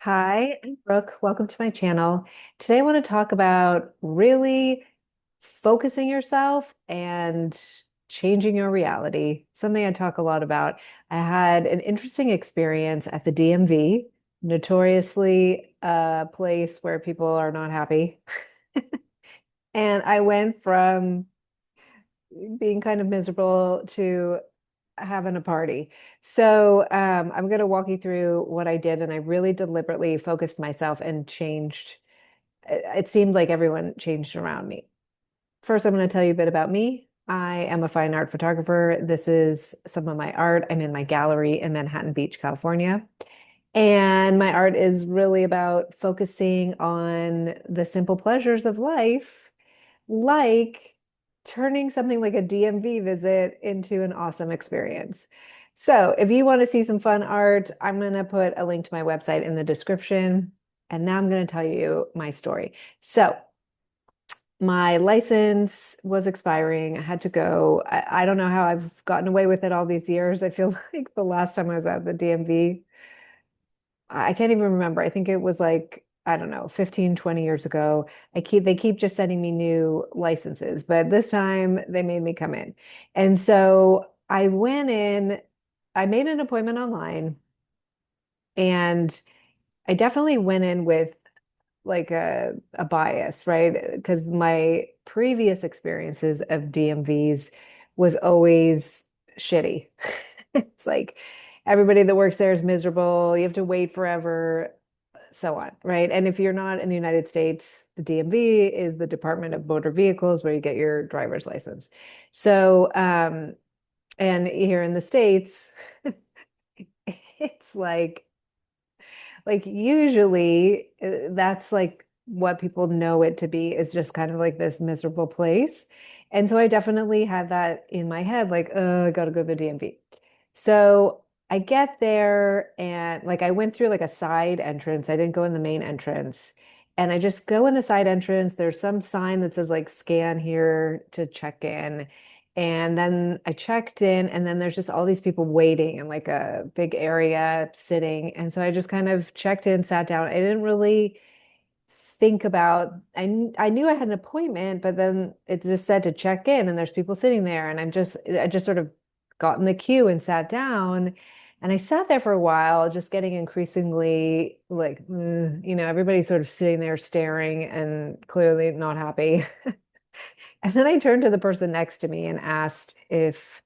Hi, I'm Brooke. Welcome to my channel. Today I want to talk about really focusing yourself and changing your reality. Something I talk a lot about. I had an interesting experience at the DMV, notoriously a place where people are not happy. And I went from being kind of miserable to having a party. So I'm going to walk you through what I did, and I really deliberately focused myself and changed. It seemed like everyone changed around me. First, I'm going to tell you a bit about me. I am a fine art photographer. This is some of my art. I'm in my gallery in Manhattan Beach, California. And my art is really about focusing on the simple pleasures of life, like turning something like a DMV visit into an awesome experience. So, if you want to see some fun art, I'm going to put a link to my website in the description. And now I'm going to tell you my story. So, my license was expiring. I had to go. I don't know how I've gotten away with it all these years. I feel like the last time I was at the DMV, I can't even remember. I think it was like, I don't know, 15, 20 years ago. They keep just sending me new licenses, but this time they made me come in. And so I went in, I made an appointment online, and I definitely went in with like a bias, right? Because my previous experiences of DMVs was always shitty. It's like everybody that works there is miserable. You have to wait forever, so on, right? And if you're not in the United States, the DMV is the Department of Motor Vehicles where you get your driver's license. So, and here in the States, it's like usually that's like what people know it to be is just kind of like this miserable place. And so I definitely had that in my head, like, I gotta go to the DMV. So I get there and like I went through like a side entrance. I didn't go in the main entrance. And I just go in the side entrance. There's some sign that says like scan here to check in. And then I checked in, and then there's just all these people waiting in like a big area sitting. And so I just kind of checked in, sat down. I didn't really think about, I knew I had an appointment, but then it just said to check in, and there's people sitting there. And I just sort of got in the queue and sat down. And I sat there for a while, just getting increasingly like, everybody's sort of sitting there staring and clearly not happy. And then I turned to the person next to me and asked if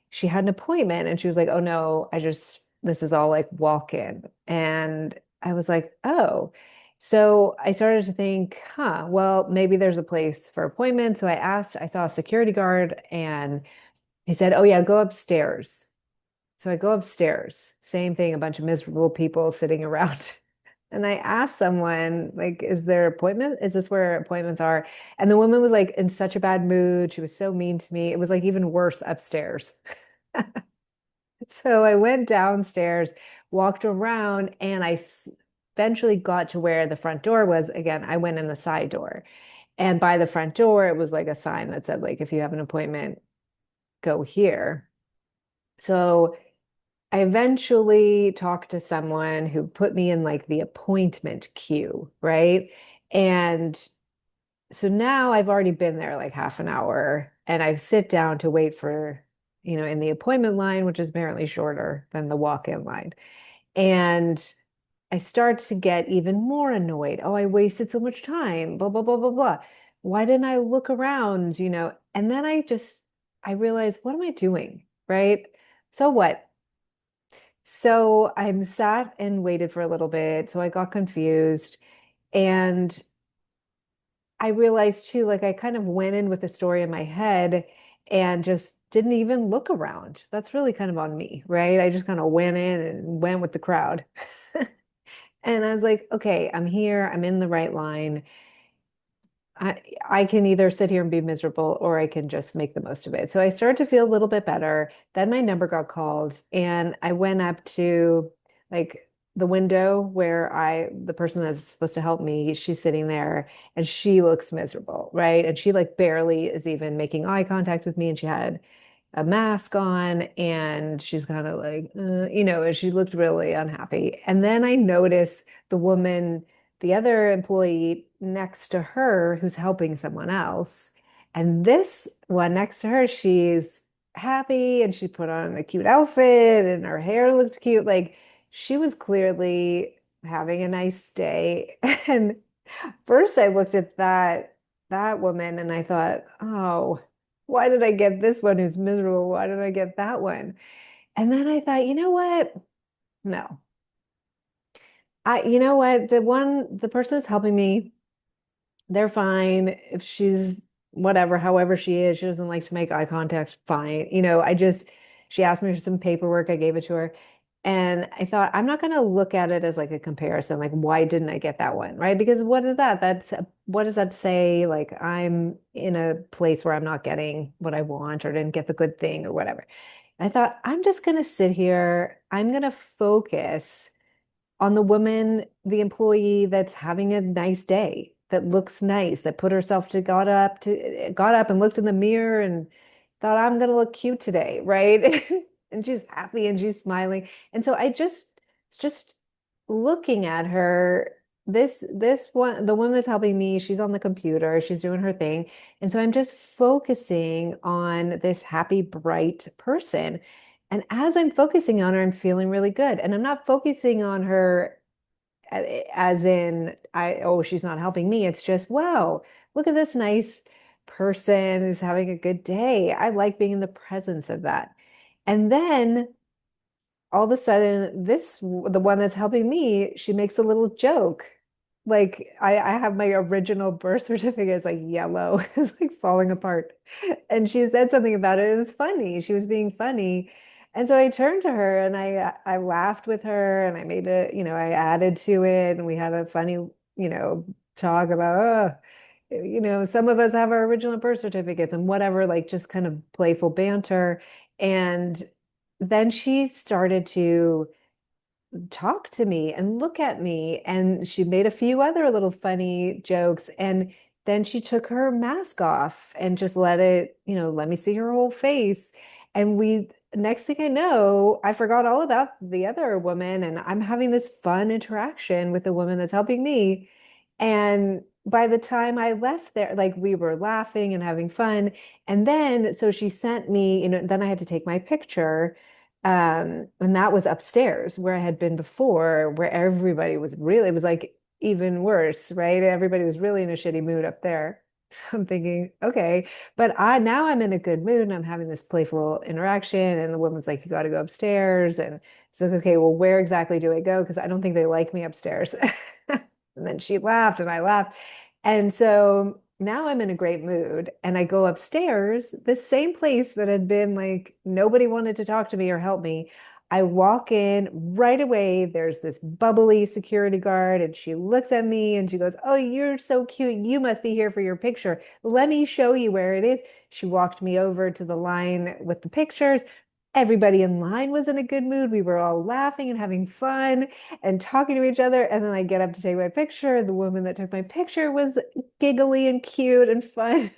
she had an appointment. And she was like, oh no, this is all like walk in. And I was like, oh. So I started to think, well, maybe there's a place for appointments. So I asked, I saw a security guard, and he said, oh yeah, go upstairs. So I go upstairs, same thing, a bunch of miserable people sitting around. And I asked someone, like, is there appointment? Is this where appointments are? And the woman was like in such a bad mood. She was so mean to me. It was like even worse upstairs. So I went downstairs, walked around, and eventually got to where the front door was. Again, I went in the side door. And by the front door, it was like a sign that said, like, if you have an appointment, go here. So I eventually talked to someone who put me in like the appointment queue, right? And so now I've already been there like half an hour, and I sit down to wait for, in the appointment line, which is apparently shorter than the walk-in line. And I start to get even more annoyed. Oh, I wasted so much time, blah, blah, blah, blah, blah. Why didn't I look around, And then I realized, what am I doing? Right? So what? So I'm sat and waited for a little bit. So I got confused. And I realized too, like I kind of went in with a story in my head and just didn't even look around. That's really kind of on me, right? I just kind of went in and went with the crowd. And I was like, okay, I'm here. I'm in the right line. I can either sit here and be miserable, or I can just make the most of it. So I started to feel a little bit better. Then my number got called, and I went up to like the window where the person that's supposed to help me, she's sitting there, and she looks miserable, right? And she like barely is even making eye contact with me. And she had a mask on and she's kind of like, and she looked really unhappy. And then I noticed the woman, the other employee next to her who's helping someone else. And this one next to her, she's happy and she put on a cute outfit and her hair looked cute. Like she was clearly having a nice day. And first I looked at that woman and I thought, oh, why did I get this one who's miserable? Why did I get that one? And then I thought, you know what? No. You know what? The person that's helping me, they're fine. If she's whatever, however she is, she doesn't like to make eye contact, fine. She asked me for some paperwork, I gave it to her. And I thought, I'm not going to look at it as like a comparison, like, why didn't I get that one? Right? Because what is that? What does that say? Like, I'm in a place where I'm not getting what I want or didn't get the good thing or whatever. And I thought, I'm just going to sit here. I'm going to focus on the woman, the employee that's having a nice day, that looks nice, that put herself got up and looked in the mirror and thought, I'm gonna look cute today, right? And she's happy and she's smiling. And so just looking at her, this one, the woman that's helping me, she's on the computer, she's doing her thing. And so I'm just focusing on this happy, bright person. And as I'm focusing on her, I'm feeling really good. And I'm not focusing on her as in she's not helping me. It's just, wow, look at this nice person who's having a good day. I like being in the presence of that. And then all of a sudden, the one that's helping me, she makes a little joke. Like I have my original birth certificate, it's like yellow, it's like falling apart. And she said something about it. It was funny. She was being funny. And so I turned to her and I laughed with her and I made it, I added to it and we had a funny, talk about, some of us have our original birth certificates and whatever, like just kind of playful banter. And then she started to talk to me and look at me. And she made a few other little funny jokes. And then she took her mask off and just let me see her whole face. And next thing I know, I forgot all about the other woman and I'm having this fun interaction with the woman that's helping me. And by the time I left there, like we were laughing and having fun. And then, so she sent me, then I had to take my picture. And that was upstairs where I had been before, where everybody was really, it was like even worse, right? Everybody was really in a shitty mood up there. So I'm thinking, okay, but now I'm in a good mood and I'm having this playful interaction. And the woman's like, you got to go upstairs. And it's like, okay, well, where exactly do I go? Because I don't think they like me upstairs. And then she laughed and I laughed. And so now I'm in a great mood and I go upstairs, the same place that had been like nobody wanted to talk to me or help me. I walk in right away. There's this bubbly security guard and she looks at me and she goes, oh, you're so cute. You must be here for your picture. Let me show you where it is. She walked me over to the line with the pictures. Everybody in line was in a good mood. We were all laughing and having fun and talking to each other. And then I get up to take my picture. The woman that took my picture was giggly and cute and fun.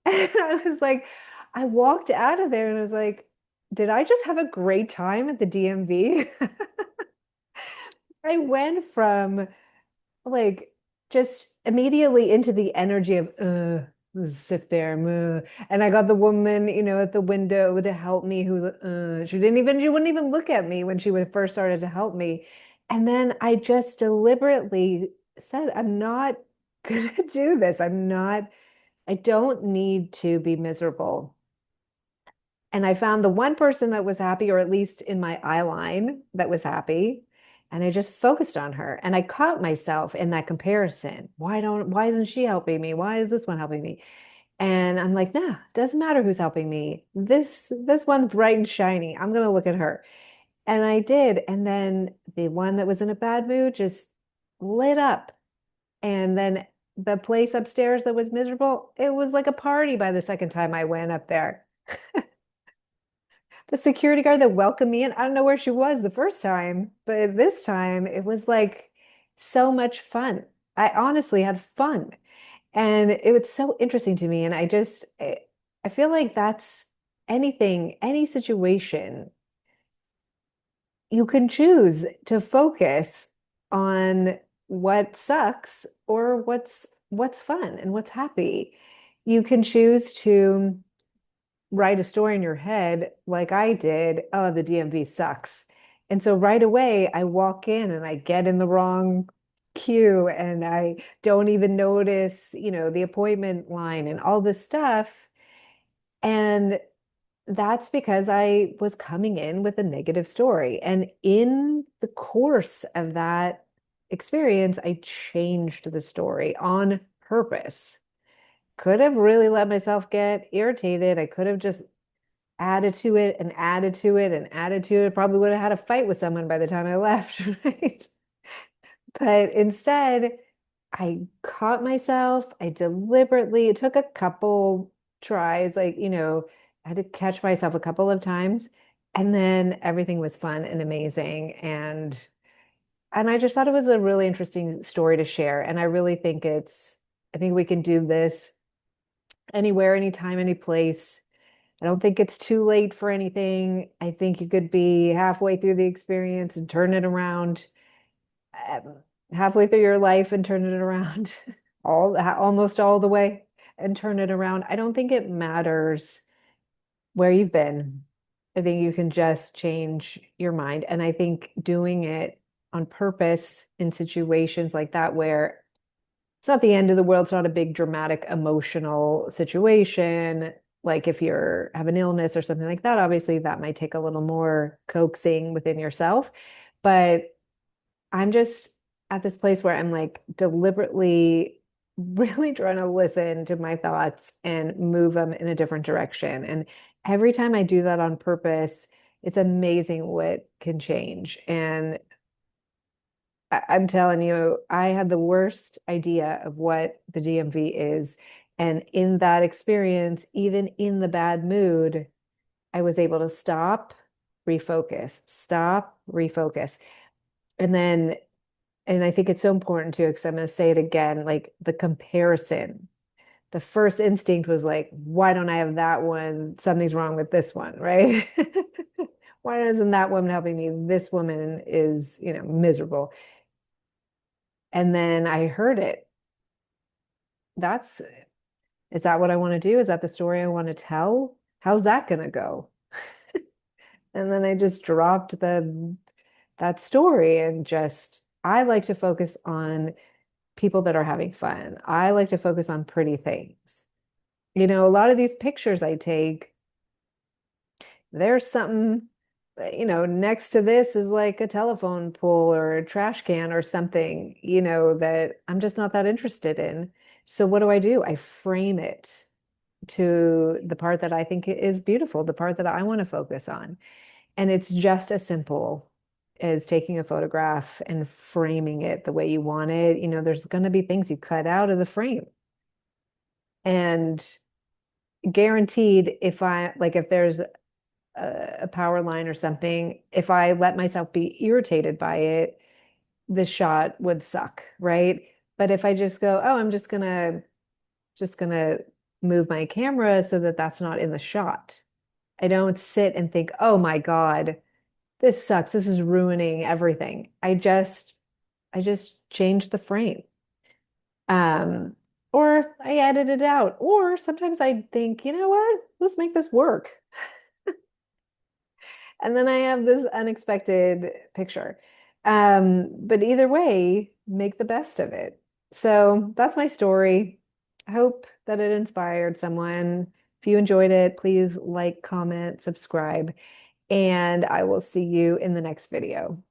And I was like, I walked out of there and I was like, did I just have a great time at the DMV? I went from like just immediately into the energy of sit there and I got the woman at the window to help me who she wouldn't even look at me when she would first started to help me. And then I just deliberately said, I'm not gonna do this. I don't need to be miserable. And I found the one person that was happy, or at least in my eye line that was happy. And I just focused on her. And I caught myself in that comparison. Why isn't she helping me? Why is this one helping me? And I'm like, nah, doesn't matter who's helping me. This one's bright and shiny. I'm gonna look at her. And I did. And then the one that was in a bad mood just lit up. And then the place upstairs that was miserable, it was like a party by the second time I went up there. The security guard that welcomed me in, I don't know where she was the first time, but this time it was like so much fun. I honestly had fun. And it was so interesting to me. And I feel like that's anything, any situation, you can choose to focus on what sucks or what's fun and what's happy. You can choose to write a story in your head like I did. Oh, the DMV sucks. And so right away I walk in and I get in the wrong queue and I don't even notice, the appointment line and all this stuff. And that's because I was coming in with a negative story. And in the course of that experience, I changed the story on purpose. Could have really let myself get irritated. I could have just added to it and added to it and added to it. Probably would have had a fight with someone by the time I left, right? But instead, I caught myself. I deliberately, it took a couple tries, like, I had to catch myself a couple of times. And then everything was fun and amazing. And I just thought it was a really interesting story to share. And I think we can do this anywhere, anytime, any place. I don't think it's too late for anything. I think you could be halfway through the experience and turn it around, um, halfway through your life and turn it around, almost all the way and turn it around. I don't think it matters where you've been. I think you can just change your mind. And I think doing it on purpose in situations like that, where it's not the end of the world, it's not a big dramatic emotional situation. Like if you're have an illness or something like that, obviously that might take a little more coaxing within yourself. But I'm just at this place where I'm like deliberately really trying to listen to my thoughts and move them in a different direction. And every time I do that on purpose, it's amazing what can change. And I'm telling you, I had the worst idea of what the DMV is. And in that experience, even in the bad mood, I was able to stop, refocus. And then and I think it's so important too, because I'm going to say it again, like the comparison. The first instinct was like, why don't I have that one? Something's wrong with this one, right? Why isn't that woman helping me? This woman is, miserable. And then I heard it. That's, is that what I want to do? Is that the story I want to tell? How's that going to go? And then I just dropped that story and just, I like to focus on people that are having fun. I like to focus on pretty things. A lot of these pictures I take, there's something, next to this is like a telephone pole or a trash can or something, that I'm just not that interested in. So what do? I frame it to the part that I think is beautiful, the part that I want to focus on. And it's just as simple as taking a photograph and framing it the way you want it. There's going to be things you cut out of the frame. And guaranteed, if there's a power line or something, if I let myself be irritated by it, the shot would suck, right? But if I just go, oh, I'm just gonna move my camera so that that's not in the shot. I don't sit and think, oh my God, this sucks. This is ruining everything. I just change the frame. Um, or I edit it out. Or sometimes I think, you know what? Let's make this work. And then I have this unexpected picture. But either way, make the best of it. So that's my story. I hope that it inspired someone. If you enjoyed it, please like, comment, subscribe, and I will see you in the next video.